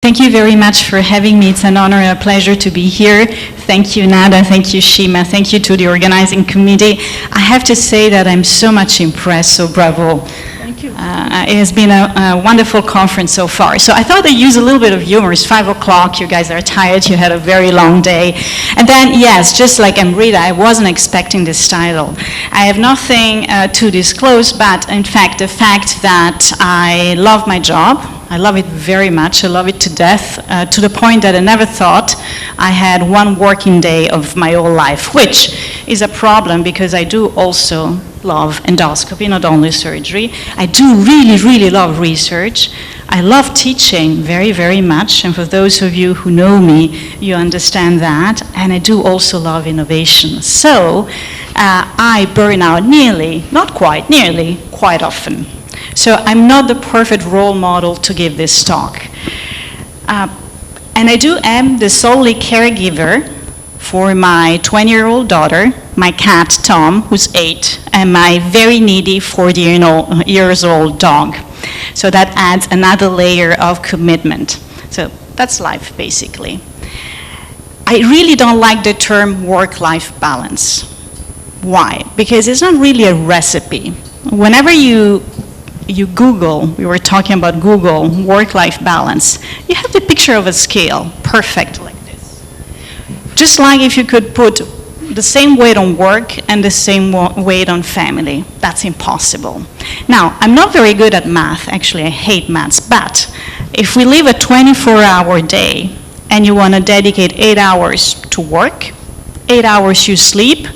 Thank you very much for having me. It's an honor and a pleasure to be here. Thank you, Nada. Thank you, Shima. Thank you to the organizing committee. I have to say that I'm so much impressed, so bravo. Thank you. It has been a wonderful conference so far. So I thought I'd use a little bit of humor. It's 5 o'clock. You guys are tired. You had a very long day. And then, yes, just like Amrita, I wasn't expecting this title. I have nothing to disclose, but in fact, the fact that I love my job. I love it very much. I love it to death, to the point that I never thought I had one working day of my whole life, which is a problem because I do also love endoscopy, not only surgery. I do really, really love research. I love teaching very, very much, and for those of you who know me, you understand that, and I do also love innovation. So I burn out nearly, not quite, nearly, quite often. So I'm not the perfect role model to give this talk. And I am the solely caregiver for my 20-year-old daughter, my cat Tom, who's 8, and my very needy 40-years-old dog. So that adds another layer of commitment. So that's life, basically. I really don't like the term work-life balance. Why? Because it's not really a recipe. Whenever you Google, we were talking about Google, work-life balance, you have the picture of a scale, perfect like this. Just like if you could put the same weight on work and the same weight on family. That's impossible. Now, I'm not very good at math, actually I hate maths, but if we live a 24-hour day and you want to dedicate 8 hours to work, 8 hours you sleep,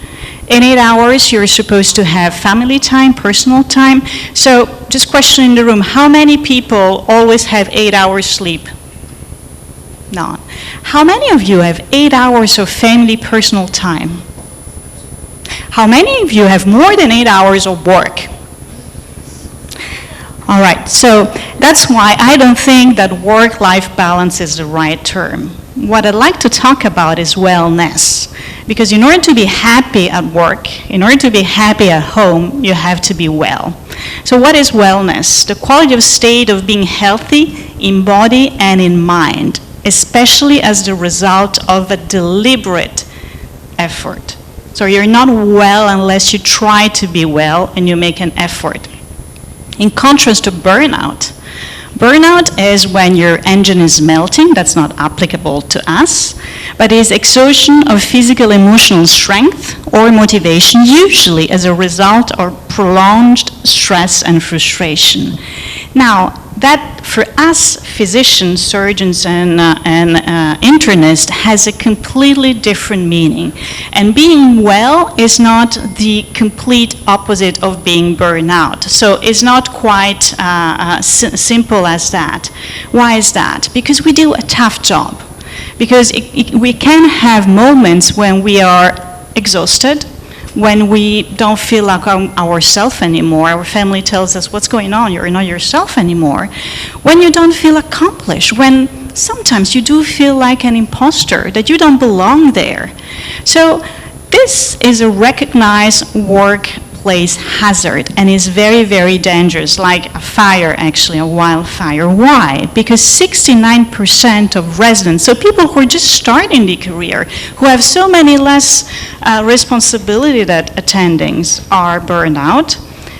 in 8 hours, you're supposed to have family time, personal time. So just question in the room, how many people always have 8 hours sleep? None. How many of you have 8 hours of family, personal time? How many of you have more than 8 hours of work? All right, so that's why I don't think that work-life balance is the right term. What I'd like to talk about is wellness. Because in order to be happy at work, in order to be happy at home, you have to be well. So what is wellness? The quality of state of being healthy in body and in mind, especially as the result of a deliberate effort. So you're not well unless you try to be well and you make an effort. In contrast to burnout, burnout is when your engine is melting. That's not applicable to us, but is exhaustion of physical, emotional strength or motivation, usually as a result of prolonged stress and frustration. Now, that for us physicians, surgeons, and internists has a completely different meaning. And being well is not the complete opposite of being burned out. So it's not quite simple as that. Why is that? Because we do a tough job. Because we can have moments when we are exhausted, when we don't feel like ourselves anymore. Our family tells us, what's going on? You're not yourself anymore. When you don't feel accomplished, when sometimes you do feel like an imposter, that you don't belong there. So this is a recognized workplace hazard and is very, very dangerous, like a fire, actually, a wildfire. Why? Because 69% of residents, so people who are just starting the career, who have so many less responsibility that attendings, are burned out.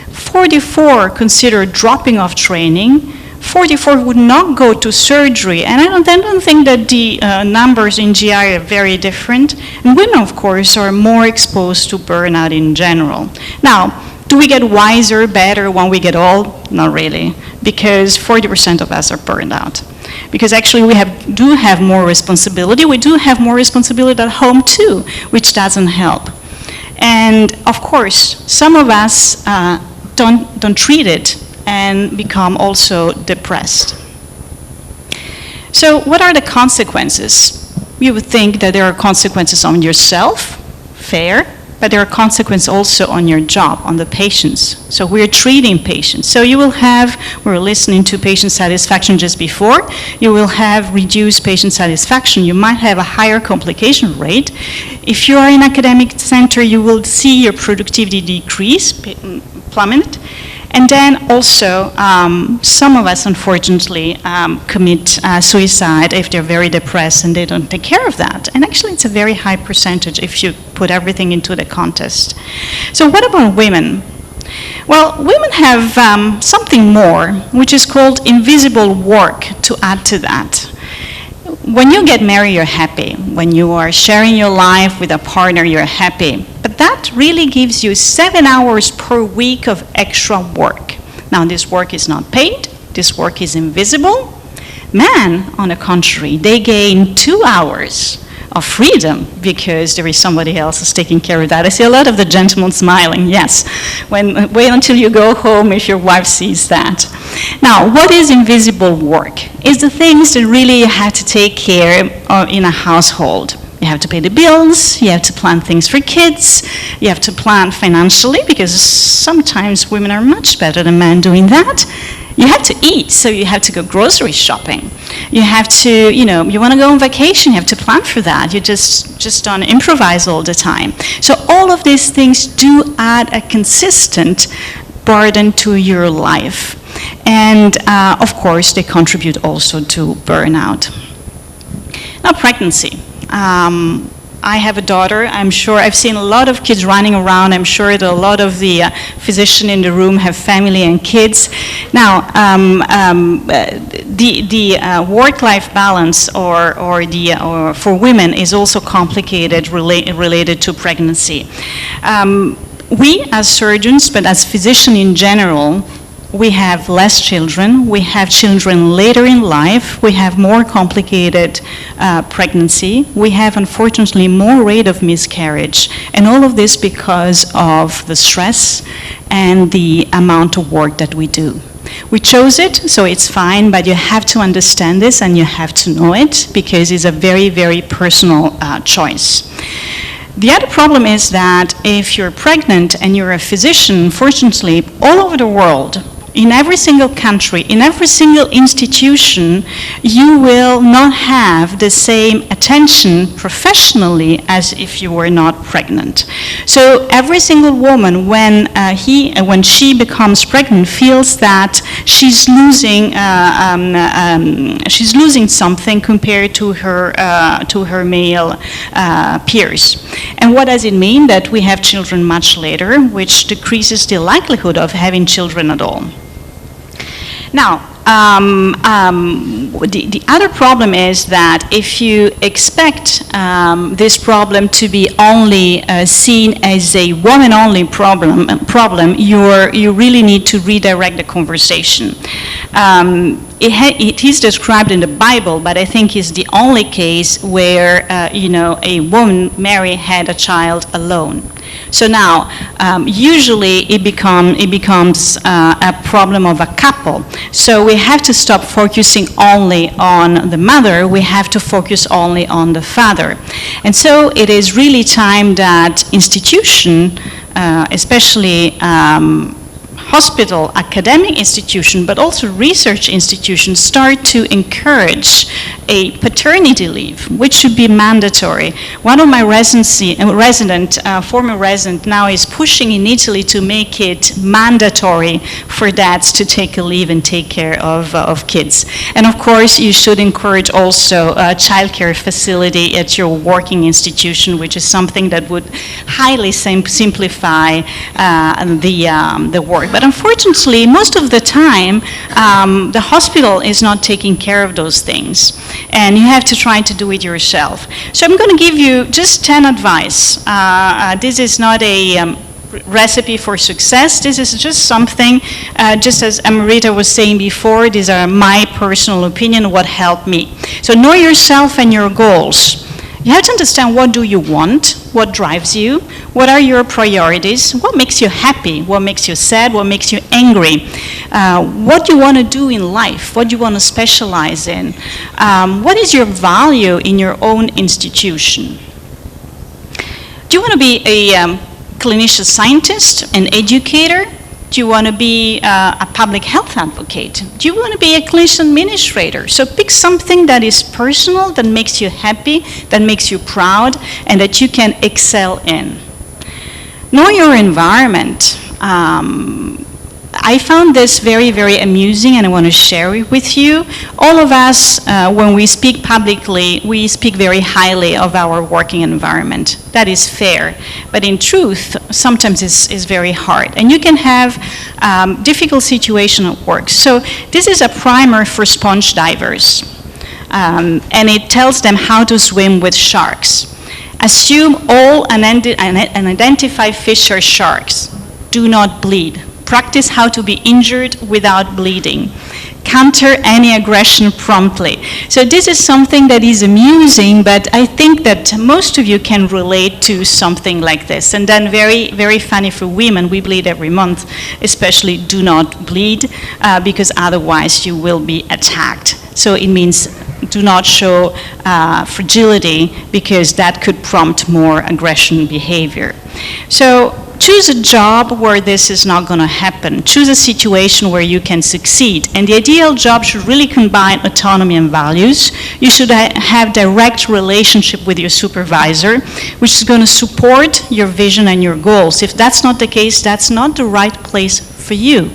44 consider dropping off training. 44 would not go to surgery, and I don't think that the numbers in GI are very different. And women, of course, are more exposed to burnout in general. Now, do we get wiser, better when we get old? Not really, because 40% of us are burned out. Because actually we do have more responsibility. We do have more responsibility at home too, which doesn't help. And of course, some of us don't treat it and become also depressed. So what are the consequences? You would think that there are consequences on yourself, fair, but there are consequences also on your job, on the patients. So we're treating patients. So you will have, we were listening to patient satisfaction just before, you will have reduced patient satisfaction. You might have a higher complication rate. If you are in academic center, you will see your productivity decrease, plummet. And then also, some of us, unfortunately, commit suicide if they're very depressed and they don't take care of that. And actually, it's a very high percentage if you put everything into the context. So what about women? Well, women have something more, which is called invisible work to add to that. When you get married, you're happy. When you are sharing your life with a partner, you're happy. But that really gives you 7 hours per week of extra work. Now, this work is not paid. This work is invisible. Men, on the contrary, they gain 2 hours of freedom because there is somebody else who's taking care of that. I see a lot of the gentlemen smiling, yes. Wait until you go home if your wife sees that. Now, what is invisible work? It's the things that really you have to take care of in a household. You have to pay the bills, you have to plan things for kids, you have to plan financially, because sometimes women are much better than men doing that. You have to eat, so you have to go grocery shopping. You have to, you want to go on vacation, you have to plan for that. You just don't improvise all the time. So all of these things do add a consistent burden to your life. And of course, they contribute also to burnout. Now, pregnancy. I have a daughter. I'm sure I've seen a lot of kids running around. I'm sure that a lot of the physicians in the room have family and kids. Now, the work-life balance or for women is also complicated related to pregnancy. We as surgeons, but as physicians in general, we have less children, we have children later in life, we have more complicated pregnancy, we have unfortunately more rate of miscarriage, and all of this because of the stress and the amount of work that we do. We chose it, so it's fine, but you have to understand this and you have to know it because it's a very, very personal choice. The other problem is that if you're pregnant and you're a physician, unfortunately, all over the world, in every single country, in every single institution, you will not have the same attention professionally as if you were not pregnant. So every single woman, when she becomes pregnant, feels that she's losing something compared to her male peers. And what does it mean? That we have children much later, which decreases the likelihood of having children at all. Now, the other problem is that if you expect this problem to be only seen as a woman-only problem, you really need to redirect the conversation. It is described in the Bible, but I think it's the only case where a woman, Mary, had a child alone. So now, usually it becomes a problem of a couple. So we have to stop focusing only on the mother. We have to focus only on the father. And so it is really time that institution, especially hospital, academic institution, but also research institutions start to encourage a paternity leave, which should be mandatory. One of my former resident now is pushing in Italy to make it mandatory for dads to take a leave and take care of kids. And of course, you should encourage also a childcare facility at your working institution, which is something that would highly simplify the work. But unfortunately, most of the time, the hospital is not taking care of those things. And you have to try to do it yourself. So I'm going to give you just 10 advice. This is not a recipe for success. This is just something, just as Amrita was saying before, these are my personal opinion, what helped me. So know yourself and your goals. You have to understand, what do you want? What drives you? What are your priorities? What makes you happy? What makes you sad? What makes you angry? What you want to do in life? What you want to specialize in? What is your value in your own institution? Do you want to be a clinician scientist, an educator? Do you want to be a public health advocate? Do you want to be a clinician administrator? So pick something that is personal, that makes you happy, that makes you proud, and that you can excel in. Know your environment. I found this very, very amusing, and I want to share it with you. All of us, when we speak publicly, we speak very highly of our working environment. That is fair. But in truth, sometimes it's very hard. And you can have difficult situation at work. So this is a primer for sponge divers. And it tells them how to swim with sharks. Assume all and identify fish or sharks. Do not bleed. Practice how to be injured without bleeding. Counter any aggression promptly. So this is something that is amusing, but I think that most of you can relate to something like this. And then very, very funny for women, we bleed every month, especially do not bleed, because otherwise you will be attacked. So it means do not show fragility, because that could prompt more aggression behavior. So choose a job where this is not going to happen. Choose a situation where you can succeed. And the ideal job should really combine autonomy and values. You should have direct relationship with your supervisor, which is going to support your vision and your goals. If that's not the case, that's not the right place for you.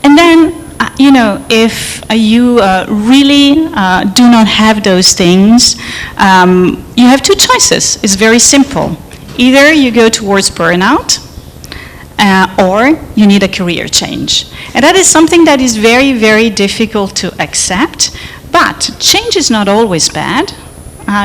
And then, you know, if you really do not have those things, you have two choices. It's very simple. Either you go towards burnout, or you need a career change. And that is something that is very, very difficult to accept, but change is not always bad.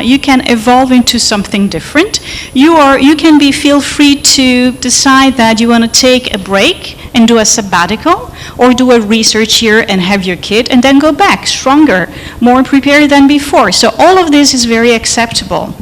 You can evolve into something different. You can feel free to decide that you want to take a break and do a sabbatical, or do a research year and have your kid, and then go back stronger, more prepared than before. So all of this is very acceptable.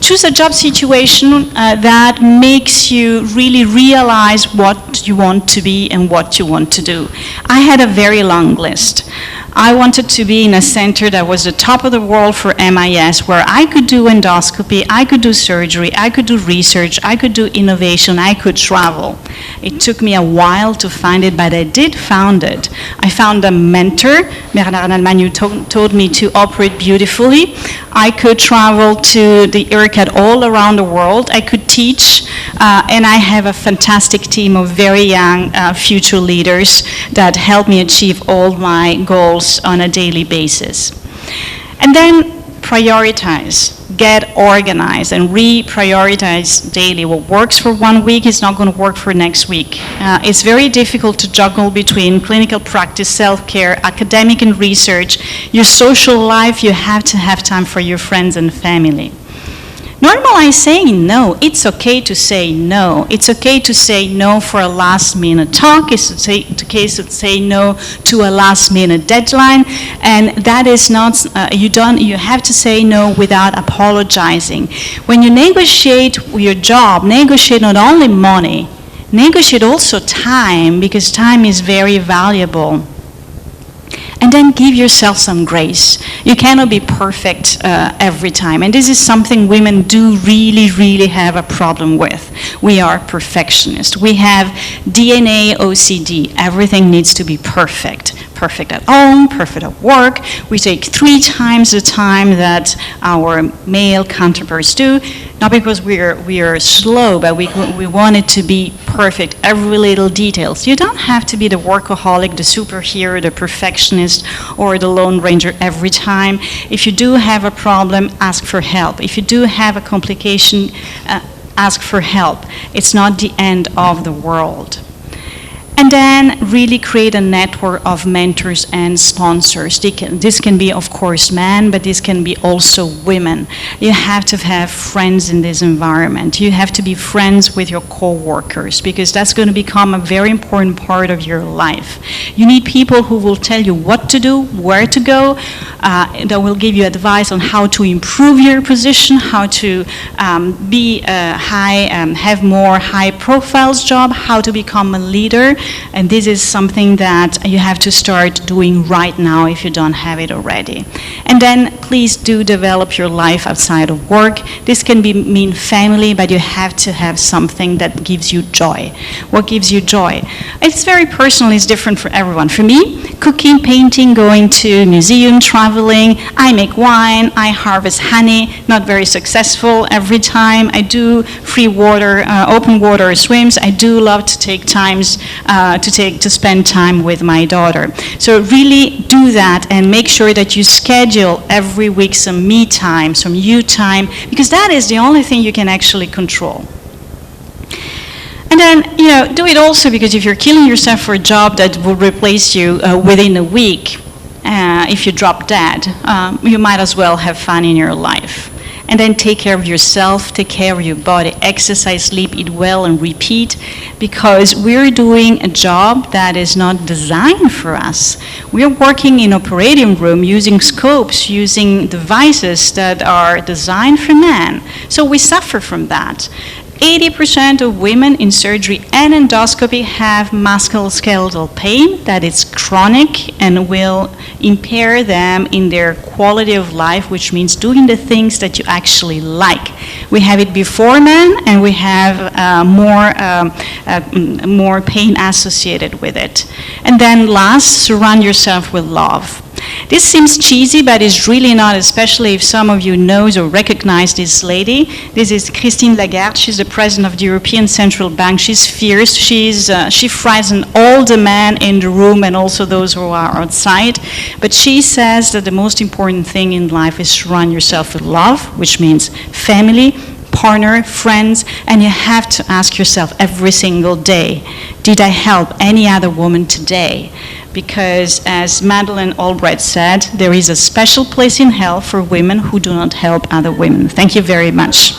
Choose a job situation that makes you really realize what you want to be and what you want to do. I had a very long list. I wanted to be in a center that was the top of the world for MIS, where I could do endoscopy, I could do surgery, I could do research, I could do innovation, I could travel. It took me a while to find it, but I did found it. I found a mentor, Bernard Almagne, who told me to operate beautifully. I could travel to the IRCAD all around the world. I could teach, and I have a fantastic team of very young future leaders that help me achieve all my goals on a daily basis. And then prioritize, get organized, and reprioritize daily. What works for 1 week is not going to work for next week. It's very difficult to juggle between clinical practice, self-care, academic and research, your social life. You have to have time for your friends and family. Normalize saying no. It's okay to say no. It's okay to say no for a last-minute talk. It's okay to say no to a last-minute deadline, and that is not. You have to say no without apologizing. When you negotiate your job, negotiate not only money, negotiate also time, because time is very valuable. And then give yourself some grace. You cannot be perfect every time. And this is something women do really, really have a problem with. We are perfectionists. We have DNA OCD. Everything needs to be perfect. Perfect at home, perfect at work. We take 3 times the time that our male counterparts do. Not because we are slow, but we want it to be perfect, every little details. You don't have to be the workaholic, the superhero, the perfectionist, or the Lone Ranger every time. If you do have a problem, ask for help. If you do have a complication, ask for help. It's not the end of the world. And then really create a network of mentors and sponsors. This can be, of course, men, but this can be also women. You have to have friends in this environment. You have to be friends with your co-workers, because that's going to become a very important part of your life. You need people who will tell you what to do, where to go, that will give you advice on how to improve your position, how to have more high profiles job, how to become a leader. And this is something that you have to start doing right now if you don't have it already. And then please do develop your life outside of work. This can mean family, but you have to have something that gives you joy. What gives you joy? It's very personal, it's different for everyone. For me, cooking, painting, going to a museum, traveling. I make wine, I harvest honey, not very successful every time. I do free water, open water swims. I do love to take times to spend time with my daughter. So really do that and make sure that you schedule every week some me time, some you time, because that is the only thing you can actually control. And then, do it also because if you're killing yourself for a job that will replace you within a week, if you drop dead, you might as well have fun in your life. And then take care of yourself, take care of your body, exercise, sleep, eat well, and repeat, because we're doing a job that is not designed for us. We're working in operating room using scopes, using devices that are designed for men. So we suffer from that. 80% of women in surgery and endoscopy have musculoskeletal pain that is chronic and will impair them in their quality of life, which means doing the things that you actually like. We have it before men, and we have more pain associated with it. And then last, surround yourself with love. This seems cheesy, but it's really not, especially if some of you knows or recognize this lady. This is Christine Lagarde. She's the president of the European Central Bank. She's fierce. She frightens all the men in the room and also those who are outside. But she says that the most important thing in life is surround yourself with love, which means family, partner, friends, and you have to ask yourself every single day, did I help any other woman today? Because as Madeleine Albright said, there is a special place in hell for women who do not help other women. Thank you very much.